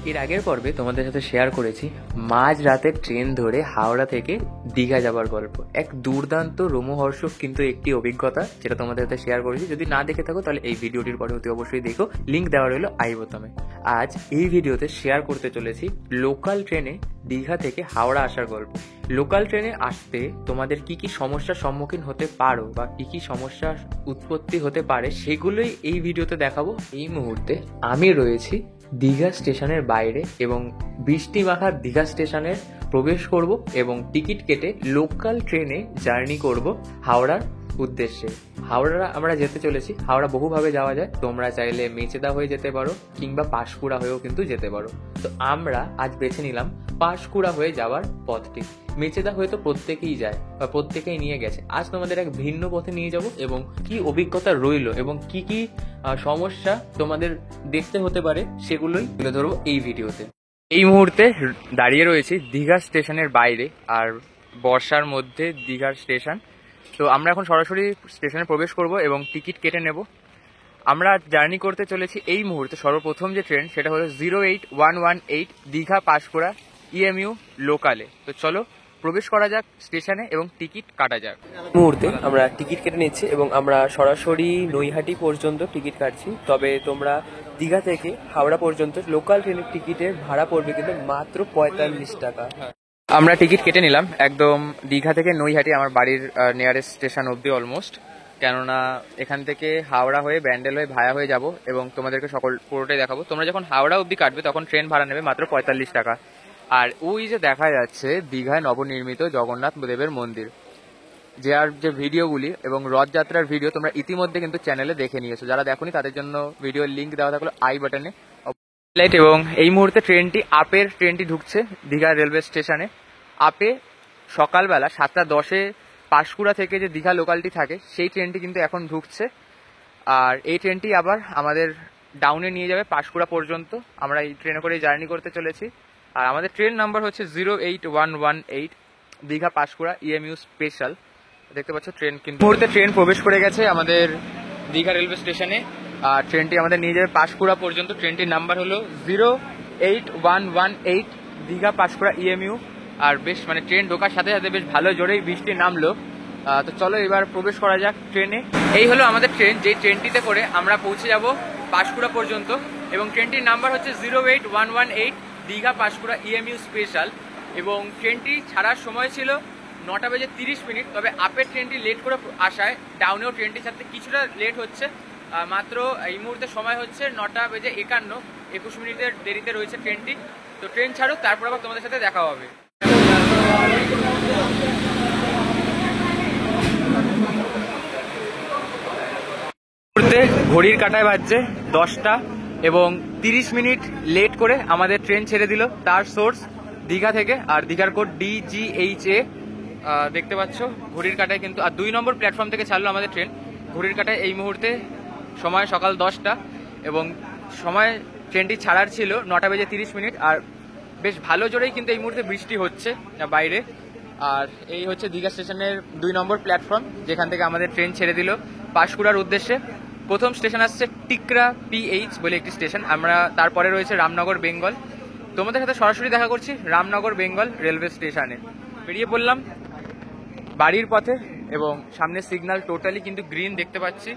এর আগের পর্বে তোমাদের সাথে শেয়ার করেছি মাঝ রাতের ট্রেন ধরে হাওড়া থেকে দীঘা যাবার গল্প। এক দুর্দান্ত রোমহর্ষক কিন্তু একটি অভিজ্ঞতা, যেটা তোমাদের সাথে শেয়ার করেছি। যদি না দেখে থাকো তাহলে এই ভিডিওটির পরে অতি অবশ্যই দেখো, লিঙ্ক দেওয়া রইল আই বোতামে। আজ এই ভিডিওতে শেয়ার করতে চলেছি লোকাল ট্রেনে দীঘা থেকে হাওড়া আসার গল্প। লোকাল ট্রেনে আসতে তোমাদের কি কি সমস্যার সম্মুখীন হতে পারো বা কি কি সমস্যার উৎপত্তি হতে পারে সেগুলোই এই ভিডিওতে দেখাবো। এই মুহূর্তে আমি রয়েছি দীঘা স্টেশনের বাইরে এবং বৃষ্টি মাখা দীঘা স্টেশনের প্রবেশ করব এবং টিকিট কেটে লোকাল ট্রেনে জার্নি করব হাওড়ার উদ্দেশ্যে। হাওড়া আমরা যেতে চলেছি। হাওড়া বহুভাবে যাওয়া যায়, তোমরা চাইলে মেচেদা হয়ে যেতে পারো কিংবা পাঁশকুড়া হয়েও কিন্তু যেতে পারো। তো আমরা আজ বেছে নিলাম পাঁশকুড়া হয়ে যাওয়ার পথটি। মেচেদা হয়ে তো প্রত্যেকেই যায় বা প্রত্যেকেই নিয়ে গেছে। আজ তোমাদের এক ভিন্ন পথে নিয়ে যাব এবং কি অভিজ্ঞতা রইল এবং কি কি সমস্যা তোমাদের দেখতে হতে পারে সেগুলোই তুলে ধরবো এই ভিডিওতে। এই মুহূর্তে দাঁড়িয়ে রয়েছি দীঘা স্টেশনের বাইরে, আর বর্ষার মধ্যে দীঘার স্টেশন। তো আমরা এখন সরাসরি স্টেশনে প্রবেশ করব এবং টিকিট কেটে নেব। আমরা জার্নি করতে চলেছি এই মুহূর্তে সর্বপ্রথম যে ট্রেন সেটা হলো 08118 দীঘা পাঁশকুড়া ইএমইউ লোকালে। তো চলো প্রবেশ করা যাক স্টেশনে এবং টিকিট কাটা যাক। মুহূর্তে আমরা টিকিট কেটে নিচ্ছি এবং আমরা সরাসরি নৈহাটি পর্যন্ত টিকিট কাটছি। তবে তোমরা দীঘা থেকে হাওড়া পর্যন্ত লোকাল ট্রেনের টিকিটের ভাড়া পড়বে কিন্তু মাত্র 45 টাকা। আমরা টিকিট কেটে নিলাম একদম দীঘা থেকে নৈহাটি, আমার বাড়ির নিয়ারেস্ট স্টেশন অবধি অলমোস্ট। কেননা এখান থেকে হাওড়া হয়ে ব্যান্ডেল হয়ে ভায়া হয়ে যাব এবং তোমাদেরকে পুরোটাই দেখাবো। তোমরা যখন হাওড়া অবধি কাটবে তখন ট্রেন ভাড়া নেবে মাত্র 45 টাকা। আর ওই যে দেখা যাচ্ছে দীঘায় নবনির্মিত জগন্নাথ দেবের মন্দির, যার যে ভিডিওগুলি এবং রথযাত্রার ভিডিও তোমরা ইতিমধ্যে কিন্তু চ্যানেলে দেখে নিয়েছো। যারা দেখোনি তাদের জন্য ভিডিওর লিঙ্ক দেওয়া থাকলো আই বাটনে। এবং এই মুহূর্তে ট্রেনটি ঢুকছে দীঘা রেলওয়ে স্টেশনে। আপে সকালবেলা 7:10 পাঁশকুড়া থেকে যে দীঘা লোকালটি থাকে সেই ট্রেনটি কিন্তু এখন ঢুকছে। আর এই ট্রেনটি আবার আমাদের ডাউনে নিয়ে যাবে পাঁশকুড়া পর্যন্ত। আমরা এই ট্রেনে করে জার্নি করতে চলেছি। আর আমাদের ট্রেন নাম্বার হচ্ছে 08118 দীঘা পাঁশকুড়া ইএমইউ স্পেশাল। দেখতে পাচ্ছ ট্রেন কিন্তু মুহূর্তে ট্রেন প্রবেশ করে গেছে আমাদের দীঘা রেলওয়ে স্টেশনে। আর ট্রেনটি আমাদের নিয়ে যাবে পাঁশকুড়া পর্যন্ত। ট্রেনটির নাম্বার হলো 08118 দীঘা পাঁশকুড়া ইএমইউ। আর বেশ ট্রেন ঢোকার সাথে সাথে বেশ ভালো জোরেই বৃষ্টি নামলো। তো চলো এবার প্রবেশ করা যাক ট্রেনে। এই হলো আমাদের ট্রেন, যেই ট্রেনটিতে করে আমরা পৌঁছে যাব পাঁশকুড়া পর্যন্ত এবং ট্রেনটির নাম্বার হচ্ছে 08118 দীঘা পাঁশকুড়া ইএমইউ স্পেশাল। এবং ট্রেনটি ছাড়ার সময় ছিল 9:30। তবে আপের ট্রেনটি লেট করে আসায় ডাউনেও ট্রেনটি ছাড়তে কিছুটা লেট হচ্ছে। মাত্র এই মুহূর্তে সময় হচ্ছে 9:51, 21 মিনিটের দেরিতে রয়েছে ট্রেনটি। তো ট্রেন ছাড়ুক, তারপর আবার তোমাদের সাথে দেখা হবে। ঘড়ির কাঁটায় বাজছে 10টা এবং 30 মিনিট লেট করে আমাদের ট্রেন ছেড়ে দিল। তার সোর্স দীঘা থেকে, আর দীঘার কোড DGHA দেখতে পাচ্ছ ঘড়ির কাঁটায় কিন্তু। আর 2 নম্বর প্ল্যাটফর্ম থেকে ছাড়লো আমাদের ট্রেন। ঘড়ির কাঁটায় এই মুহূর্তে সময় সকাল 10টা এবং সময় ট্রেনটি ছাড়ার ছিল 9:30। আর বেশ ভালো জোরেই কিন্তু এই মুহূর্তে বৃষ্টি হচ্ছে বাইরে। আর এই হচ্ছে দীঘা স্টেশনের 2 নম্বর প্ল্যাটফর্ম, যেখান থেকে আমাদের ট্রেন ছেড়ে দিল পাঁশকুড়ার উদ্দেশ্যে। প্রথম স্টেশন আসছে টিকরা PH বলে একটি স্টেশন। আমরা তারপরে রয়েছে রামনগর বেঙ্গল। তোমাদের সাথে সরাসরি দেখা করছি রামনগর বেঙ্গল রেলওয়ে স্টেশনে। বেরিয়ে পড়লাম বাড়ির পথে এবং সামনে সিগন্যাল টোটালি কিন্তু গ্রিন দেখতে পাচ্ছি।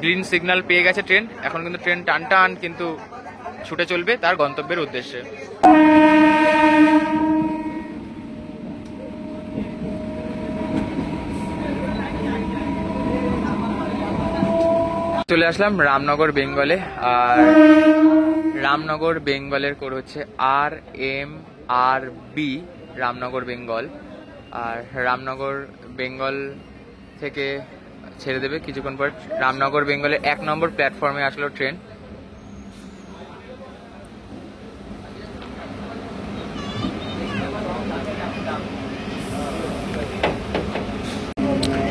গ্রিন সিগন্যাল পেয়ে গেছে ট্রেন। এখন কিন্তু ট্রেন টান কিন্তু ছুটে চলবে তার গন্তব্যের উদ্দেশ্যে। চলে আসলাম রামনগর বেঙ্গলে। আর রামনগর বেঙ্গলের কোড হচ্ছে RMRB রামনগর বেঙ্গল। আর রামনগর বেঙ্গল থেকে ছেড়ে দেবে কিছুক্ষণ পর। রামনগর বেঙ্গলের 1 নম্বর প্ল্যাটফর্মে আসলো ট্রেন।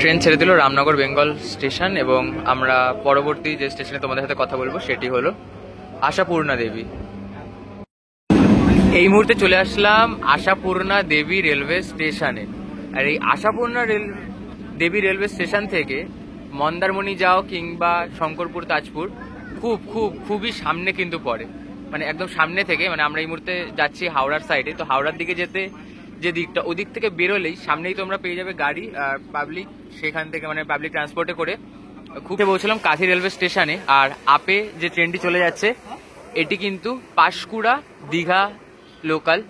ট্রেন ছেড়ে দিল রামনগর বেঙ্গল স্টেশন এবং আমরা পরবর্তী যে স্টেশনে তোমাদের সাথে কথা বলবো সেটি হলো আশাপূর্ণা দেবী। এই মুহূর্তে চলে আসলাম আশাপূর্ণা দেবী রেলওয়ে স্টেশনে। আর এই আশাপূর্ণা দেবী রেলওয়ে স্টেশন থেকে মন্দারমণি যাও কিংবা শঙ্করপুর তাজপুর খুবই সামনে কিন্তু পড়ে। মানে একদম সামনে থেকে, মানে আমরা এই মুহূর্তে যাচ্ছি হাওড়ার সাইডে, তো হাওড়ার দিকে যেতে যে দিকটা, ওদিক থেকে বেরোলেই সামনেই তোমরা পেয়ে যাবে গাড়ি পাবলিক, সেখান থেকে মানে পাবলিক ট্রান্সপোর্টে করে খুব পৌঁছলাম কাঁথি রেলওয়ে স্টেশনে। আর আপে যে ট্রেনটি চলে যাচ্ছে এটি কিন্তু পাঁশকুড়া দীঘা লোকাল,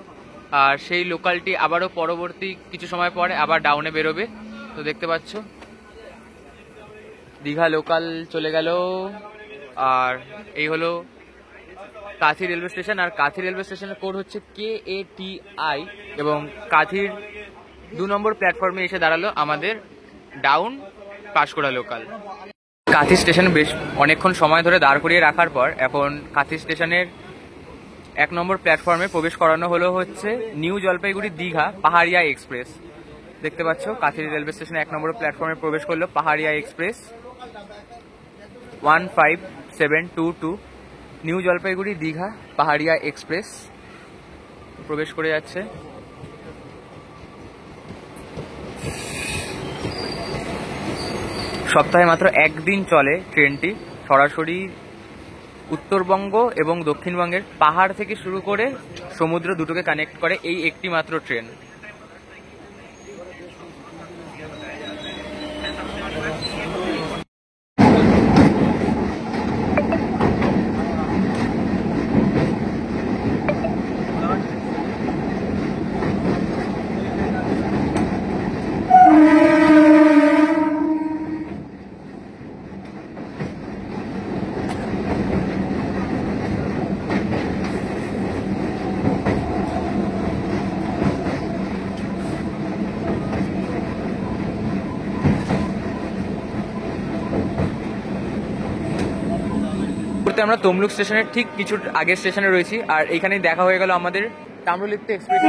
আর সেই লোকালটি আবারও পরবর্তী কিছু সময় পরে আবার ডাউনে বেরোবে। তো দেখতে পাচ্ছ দীঘা লোকাল চলে গেল। আর এই হলো কাঁথি রেলওয়ে স্টেশন, আর কাঁথি রেলওয়ে স্টেশনের কোড হচ্ছে KATI, এবং কাঁথির 2 নম্বর প্ল্যাটফর্মে এসে দাঁড়ালো আমাদের ডাউন পাঁশকুড়া লোকাল। কাঁথি স্টেশনে বেশ অনেকক্ষণ সময় ধরে দাঁড় করিয়ে রাখার পর এখন কাঁথি স্টেশনের 1 নম্বর প্ল্যাটফর্মে প্রবেশ করানো হলো হচ্ছে নিউ জলপাইগুড়ি দীঘা পাহাড়িয়া এক্সপ্রেস। দেখতে পাচ্ছ কাঁথি রেলওয়ে স্টেশনে 1 নম্বর প্ল্যাটফর্মে প্রবেশ করলো পাহাড়িয়া এক্সপ্রেস 15722, নিউ জলপাইগুড়ি দীঘা পাহাড়িয়া এক্সপ্রেস প্রবেশ করে যাচ্ছে। সপ্তাহে মাত্র একদিন চলে ট্রেনটি, সরাসরি উত্তরবঙ্গ এবং দক্ষিণবঙ্গের পাহাড় থেকে শুরু করে সমুদ্র দুটোকে কানেক্ট করে এই একটি মাত্র ট্রেন। আমরা তমলুক স্টেশনের ঠিক কিছু আগের স্টেশনে রয়েছি, আর এখানেই দেখা হয়ে গেল আমাদের Tamralipta express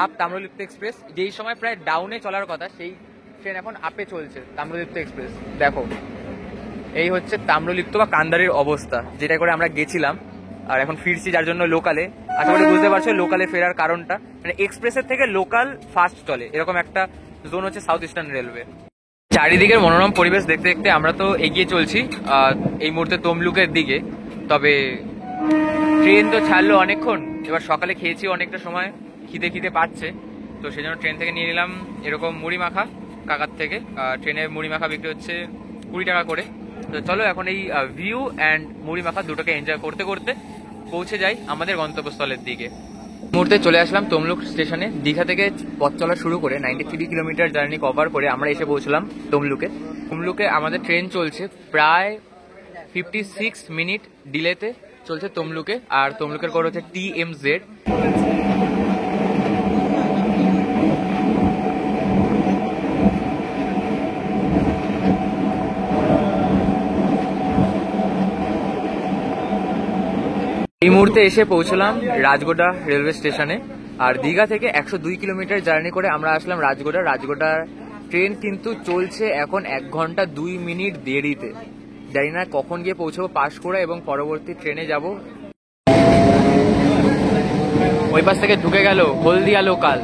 up Tamralipta express. যেই সময় প্রায় ডাউনে চলার কথা সেই ট্রেন এখন আপে চলছে তাম্রলিপ্ত এক্সপ্রেস। দেখো এই হচ্ছে তাম্রলিপ্ত বা কান্দারির অবস্থা, যেটা করে আমরা গেছিলাম আর এখন ফিরছি, যার জন্য লোকালে। আশা করি বুঝতে পারছো লোকালে ফেরার কারণটা, মানে এক্সপ্রেসের থেকে লোকাল ফাস্ট চলে এরকম একটা জোন হচ্ছে সাউথ ইস্টার্ন রেলওয়ে। চারিদিকের মনোরম পরিবেশ দেখতে দেখতে আমরা তো এগিয়ে চলছি এই মুহূর্তে তমলুকের দিকে। তবে ট্রেন তো ছাড়লো অনেকক্ষণ, এবার সকালে খেয়েছি অনেকটা সময়, খিদে পাচ্ছে, তো সেই জন্য ট্রেন থেকে নিয়ে নিলাম এরকম মুড়ি মাখা কাকার থেকে। ট্রেনের মুড়ি মাখা বিক্রি হচ্ছে 20 টাকা করে। তো চলো এখন এই ভিউ অ্যান্ড মুড়ি মাখা দুটোকে এনজয় করতে করতে পৌঁছে যাই আমাদের গন্তব্যস্থলের দিকে। মুহূর্তে চলে আসলাম তমলুক স্টেশনে। দীঘা থেকে পথ চলা শুরু করে 93 কিলোমিটার জার্নি কভার করে আমরা এসে পৌঁছলাম তমলুকে আমাদের ট্রেন চলছে প্রায় 56 মিনিট ডিলেতে চলছে তমলুকে, আর তমলুকের কোড হচ্ছে TMZ। এই মুহূর্তে এসে পৌঁছলাম রাজগোডা রেলওয়ে স্টেশনে, আর দীঘা থেকে 102 কিলোমিটার জার্নি করে আমরা আসলাম রাজগোডার ট্রেন কিন্তু চলছে এখন 1 ঘন্টা 2 মিনিট দেরিতে। জানি না কখন গিয়ে পৌঁছবো পাঁশকুড়া এবং পরবর্তী ট্রেনে যাব। ওই পাশ থেকে ঢুকে গেল হলদিয়া লোকাল।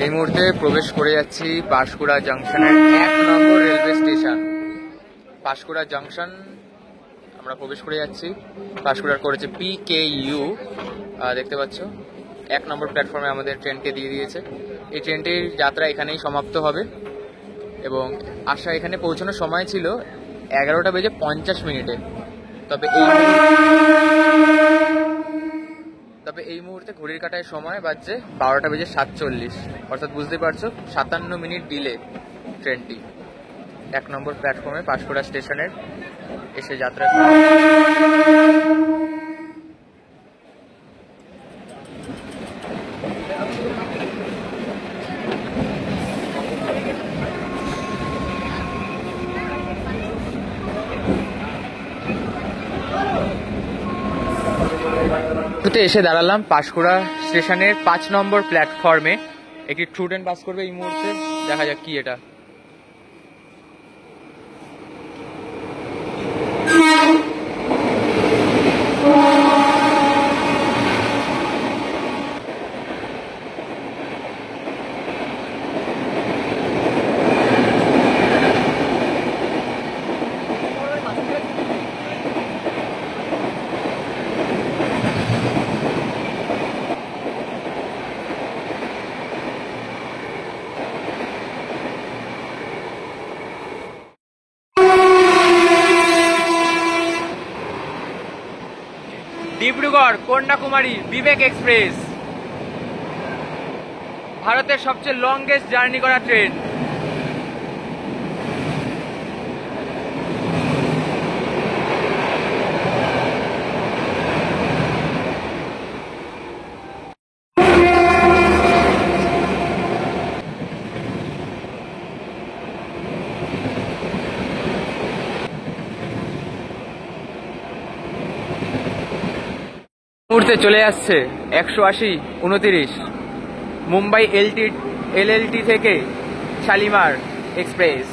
এই মুহূর্তে প্রবেশ করে যাচ্ছি পাঁশকুড়া জাংশনের 1 নম্বর রেলওয়ে স্টেশন। পাঁশকুড়া জাংশন আমরা প্রবেশ করে যাচ্ছি। পাঁশকুড়ার করেছে PKU, দেখতে পাচ্ছ 1 নম্বর প্ল্যাটফর্মে আমাদের ট্রেনকে দিয়ে দিয়েছে। এই ট্রেনটির যাত্রা এখানেই সমাপ্ত হবে এবং এখানে পৌঁছানোর সময় ছিল 11:50 তবে এই মুহূর্তে ঘড়ির কাঁটায় সময় বাজছে 12:47, অর্থাৎ বুঝতে পারছো 57 মিনিট ডিলে ট্রেনটি 1 নম্বর প্ল্যাটফর্মে পাঁশকুড়া স্টেশনের এসে যাত্রা। এসে দাঁড়ালাম পাঁশকুড়া স্টেশনের 5 নম্বর প্ল্যাটফর্মে। একটি ট্রু ট্রেন পাস করবে এই মুহূর্তে, দেখা যাক কি এটা। ডিব্রুগড় কন্যাকুমারী বিবেক এক্সপ্রেস, ভারতের সবচেয়ে লংগেস্ট জার্নি করা ট্রেন। মুহূর্তে চলে আসছে 180-29 মুম্বাই এলএলটি থেকে শালিমার এক্সপ্রেস।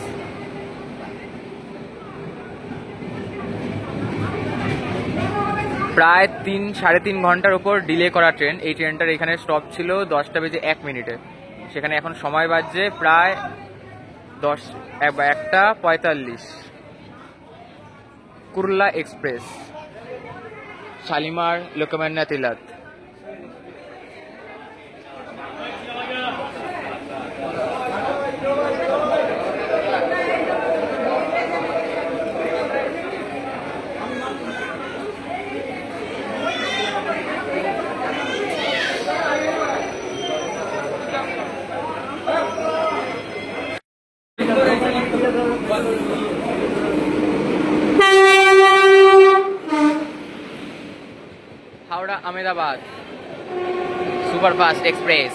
প্রায় 3-3.5 ঘন্টার উপর ডিলে করা ট্রেন। এই ট্রেনটার এখানে স্টপ ছিল 10:01, সেখানে এখন সময় বাজছে প্রায় 1:45। Kurla express, Shalimar Lokmanya Tilak. Howrah Ahmedabad superfast express.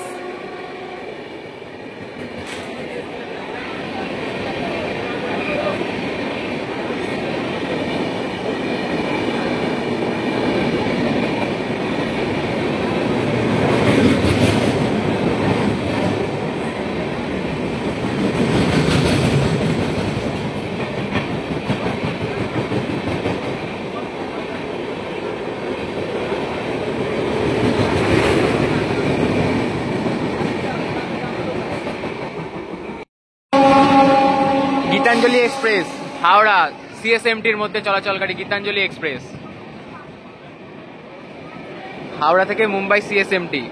Gitanjali express, Howrah সিএসএমটির মধ্যে চলাচলকারী গীতাঞ্জলি এক্সপ্রেস, হাওড়া থেকে মুম্বাই সিএসএমটি।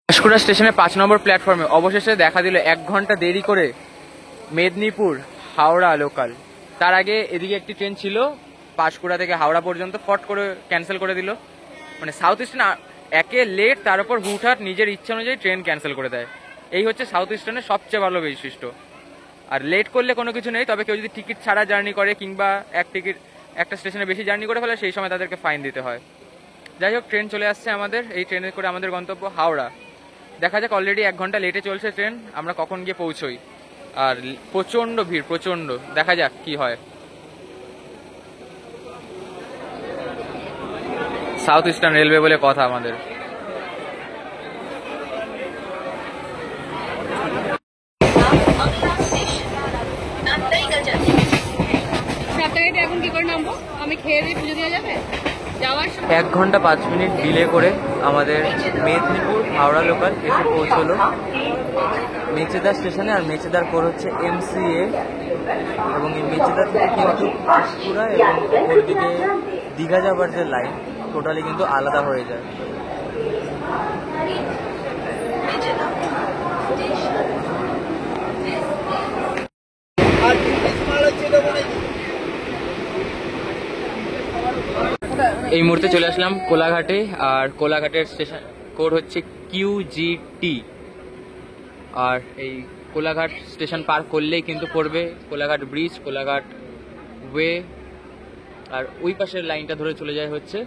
পাঁশকুড়া স্টেশনে 5 নম্বর প্ল্যাটফর্মে অবশেষে দেখা দিল 1 ঘন্টা দেরি করে মেদিনীপুর হাওড়া লোকাল। তার আগে এদিকে একটি ট্রেন ছিল পাঁশকুড়া থেকে হাওড়া পর্যন্ত, ফট করে ক্যান্সেল করে দিল। মানে সাউথ ইস্টার্ন একে লেট, তার উপর হুটহাট নিজের ইচ্ছা অনুযায়ী ট্রেন ক্যান্সেল করে দেয়। এই হচ্ছে সাউথ ইস্টার্নের সবচেয়ে ভালো বৈশিষ্ট্য। আর লেট করলে কোনো কিছু নেই, তবে কেউ যদি টিকিট ছাড়া জার্নি করে কিংবা একটা স্টেশনে বেশি জার্নি করে ফেলে, সেই সময় তাদেরকে ফাইন দিতে হয়। যাই হোক, ট্রেন চলে আসছে আমাদের। এই ট্রেনে করে আমাদের গন্তব্য হাওড়া। দেখা যাক, অলরেডি 1 ঘন্টা লেটে চলছে ট্রেন, আমরা কখন গিয়ে পৌঁছই। আর প্রচন্ড ভিড়, প্রচন্ড। দেখা যাক কি হয়। সাউথ ইস্টার্ন রেলওয়ে বলে কথা আমাদের। আমি খেয়ে দিয়ে পুজো দেওয়া যাবে যাওয়ার সময় 1 ঘন্টা 5 মিনিট ডিলে করে আমাদের মেদিনীপুর হাওড়া লোকাল এসে পৌঁছলো মেচেদা স্টেশনে। আর মেচেদার কোড হচ্ছে MCA এবং এই মেচেদা থেকে কিন্তু পাঁশকুড়া এবং ওদিকে দীঘা যাবার যে লাইন টোটালি কিন্তু আলাদা হয়ে যায়। এই মুহূর্তে চলে আসলাম কোলাঘাটে। আর কোলাঘাটের স্টেশন কোড হচ্ছে QGT। আর এই কোলাঘাট স্টেশন পার করলেই কিন্তু পড়বে কোলাঘাট ব্রিজ, কোলাঘাট ওয়ে। আর ওই পাশের লাইনটা ধরে চলে যায় হচ্ছে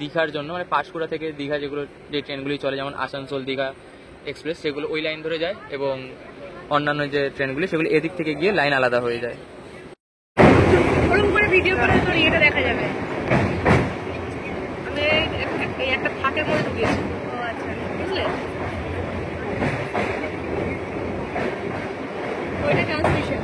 দীঘার জন্য, মানে পাঁশকুড়া থেকে দীঘা যেগুলো যে ট্রেনগুলি চলে যেমন আসানসোল দীঘা এক্সপ্রেস সেগুলো ওই লাইন ধরে যায়, এবং অন্যান্য যে ট্রেনগুলি সেগুলো এদিক থেকে গিয়ে লাইন আলাদা হয়ে যায়। ভিডিও করে তোর এটা দেখা যাবে। আমি এই একটা ফাঁকের মধ্যে ঢুকেছি। ও আচ্ছা, বুঝলে ওইটা ট্রান্সমিশন।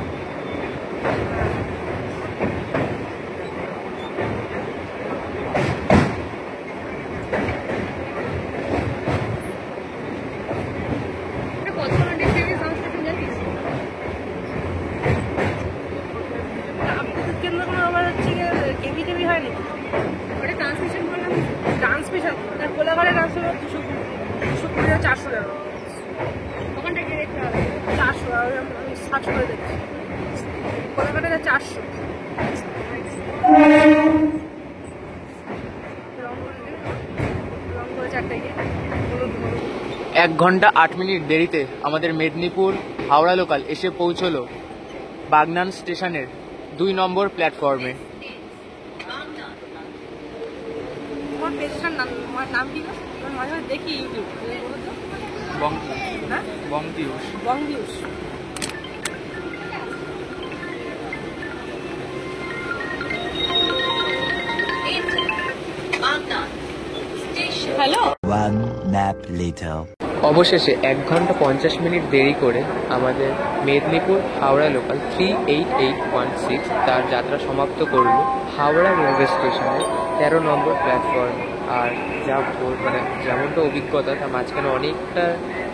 ট্রান্সমিশন কোলাঘাটে ট্রান্সফার 220 400 টাকা। ওখানটা গিয়ে দেখতে হবে 400। আমি সার্চ করে দেখছি কোলাঘাটে 400। 1 ঘন্টা 8 মিনিট দেরিতে আমাদের মেদিনীপুর হাওড়া লোকাল এসে পৌঁছলো বাগনান স্টেশনের 2 নম্বর প্ল্যাটফর্মে। নাম কি মাঝে মাঝে দেখি ইউটিউব বঙ্গিউস। হ্যালো। অবশেষে 1 ঘন্টা 50 মিনিট দেরি করে আমাদের মেদিনীপুর হাওড়া লোকাল 38816 তার যাত্রা সমাপ্ত করল হাওড়া রেলওয়ে স্টেশনের 13 নম্বর প্ল্যাটফর্ম। আর যা মানে যেমনটা অভিজ্ঞতা তার মাঝখানে অনেকটা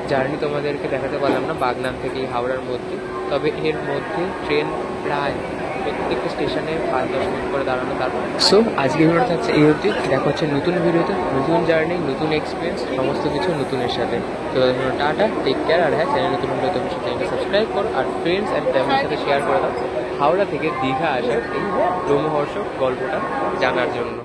জার্নি তোমাদেরকে দেখাতে পারলাম না বাগনান থেকে হাওড়ার মধ্যে। তবে এর মধ্যে ট্রেন প্রায় প্রত্যেকটা স্টেশনে 5-10 মিনিট করে দাঁড়ানো। তারপর সো আজকে ভিডিওটা থাকছে এই অবধি। দেখা হচ্ছে নতুন ভিডিওতে, নতুন জার্নি, নতুন এক্সপিরিয়েন্স, সমস্ত কিছু নতুনের সাথে। তো টাটা, টেক কেয়ার। আর হ্যাঁ, চ্যানেল নতুন হলে অবশ্যই চ্যানেলটা সাবস্ক্রাইব করো আর ফ্রেন্ডস অ্যান্ড ফ্যামিলির সাথে শেয়ার করে দাও হাওড়া থেকে দীঘা আসার এই রোমহর্ষক গল্পটা জানার জন্য।